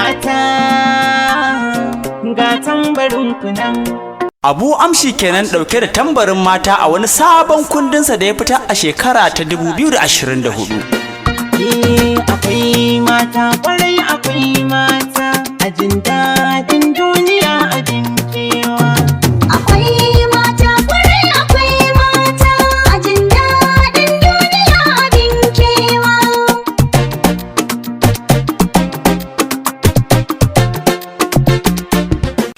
mata ga tambarin kunan. Abu Amshi kenan ɗauke da tambarin mata a wani sabon kundinsa da ya fita a shekara ta 2024. Akwai mata kwarai akwai mata a jin daɗin duniya abin kewa. Akwai mata kwarai akwai mata a jin daɗin duniya abin kewa.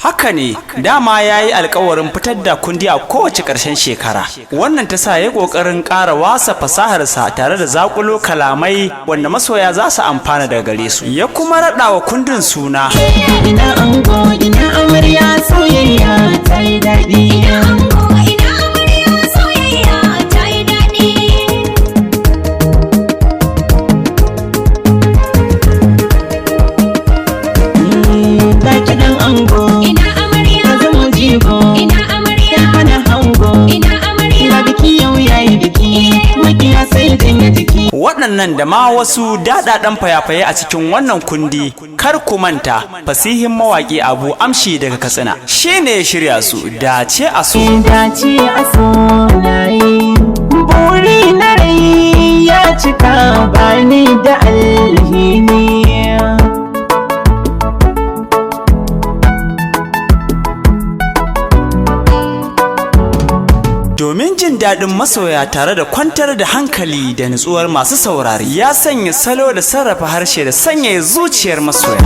Haka ne, dama ya yi alkawarin fitar da kundi a kowace ƙarshen shekara. Wannan ta sa ya ƙoƙarin ƙara wasa fasaharsa tare da zaƙulo kalamai wanda masoya za su amfana daga gare su. Ya kuma raɗa wa kundin suna. Ina ango ina amarya soyayya ta yi daɗi. Ina ango ina amarya soyayya ta yi daɗi. Ga kiɗan ango. Ina amarya. Ka zama jigo. Ina amarya. Kai hana hango. Ina amarya. Ga biki yau yayi biki. Makiya sai janye jiki. Waɗannan da ma wasu daɗaɗɗen fayafaye a cikin wannan kundi, kar ku manta fasihin mawaƙi Abu Amshi daga Katsina shi ne ya shirya su. Dace a so. Dace a so nayi. Buri na rai ya cika bani da alhini. Domin jin daɗin masoya tare da kwantar da hankali da nutsuwar masu saurari, ya sanya salo da sarrafa harshe da sanyaya zuciyar masoya.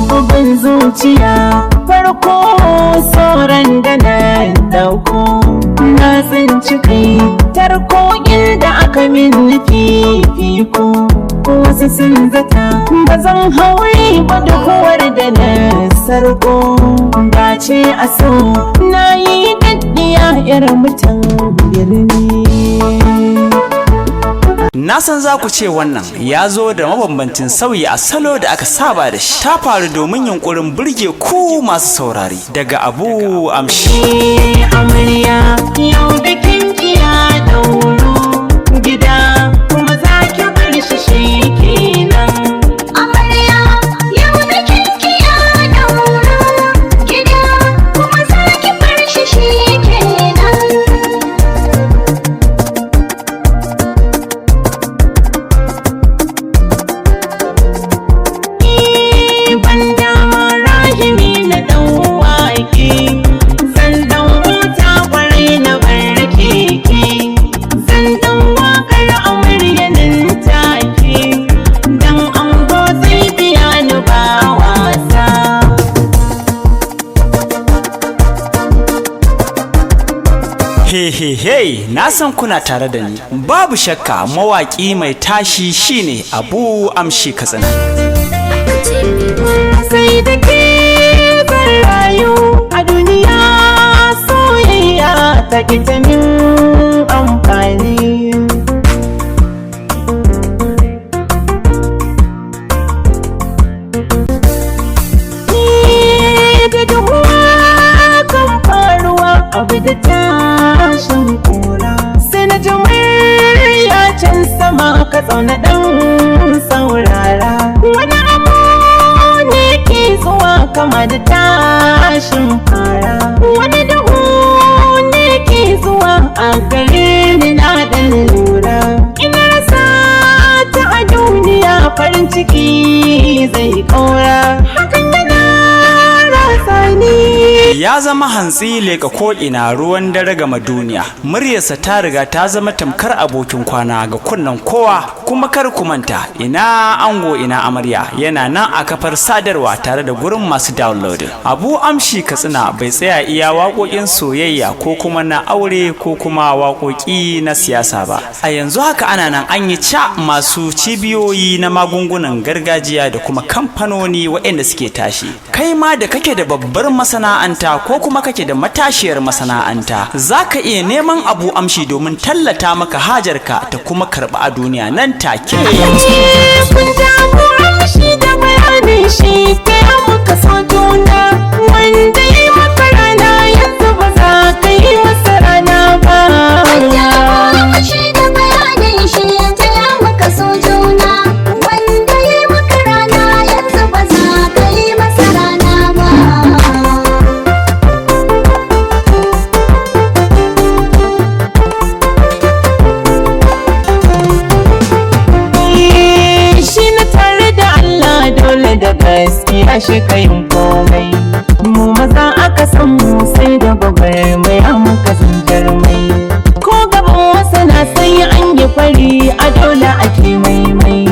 Bugun zuciya farko sauran da na dauko na tsinci kai tarko inda aka min fifiko. Wasu sun zata ba zan haure ba duhuwar da na sarko. Dace a so na yi daddiya yar mutan birni. Na san za ku ce wannan ya zo da mabambancin sauyi a salo da aka saba da shi. Ta faru domin yunkurin burge ku masu saurari daga Abu Amshi. Amarya yau da kinkiya dauro gida kuma za ki bar shi kenan. Amarya yau da kinkiya dauro gida kuma za ki bar shi kenan. Ban dama rahimi na dan wake zan dan wuta kwarai na bar keke. Zan dan wakar amarya nan take dan ango zai biya ni ba wasa. He, na san kuna tare da ni. Babu shakka mawaƙi mai tashi shine Abu Amshi Katsina. Sai da ke zan rayu a duniya soyayya ta ita min amfani. Ni da duhuwa kan faruwa abu da tashin kura. Sai na ji murya can sama ka tsauna ɗan saurara. Wani zuwa kama da tashin fara. Wani duhu ne ke zuwa a gare ni na dan lura. Ina rasa ta a duniya farin ciki zai kaura. Hakan yana rasa ni. Ya zama hantsi leka ko'ina ruwan dare gama duniya. Muryarsa ta riga ta zama tamkar abokin kwana ga kunnen kowa. Kuma kar ku manta ina ango ina amarya yana nan a kafar sadarwa tare da gurin masu downloading. Abu Amshi Katsina bai tsaya iya waƙoƙin soyayya ko kuma na aure ko kuma waƙoƙi na siyasa ba. A yanzu haka ana nan an yi ca masu cibiyoyi na magungunan gargajiya da kuma kamfanoni waɗanda suke tashi. Kai ma da kake da babbar masana'anta ko kuma kake da matashiyar masana'anta za ka iya neman Abu Amshi domin tallata maka hajarka ta kuma karɓa a duniya nan take. Kun ji Abu Amshi da bayanin shi ta muka so juna. Wanda ya yi maka rana yanzu ba za ka yi masa rana ba. Wanda Abu Amshi da bayanin shi ta muka so juna. Wanda ya yi maka rana yanzu da gaskiya shi kayin komai. Mu maza aka san mu sai da gwagwarmaya muka san jarmai. Ko gaban wasu na sai an yi fari a dole ake maimai.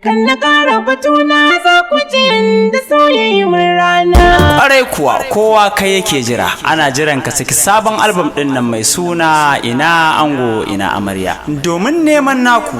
Kan na ƙara batuna za ku ji yanda soyayya mun rana. Ƙwarai kuwa kowa kai yake jira, ana jiran ka saki sabon album ɗin nan mai suna ina ango ina amarya domin neman naku.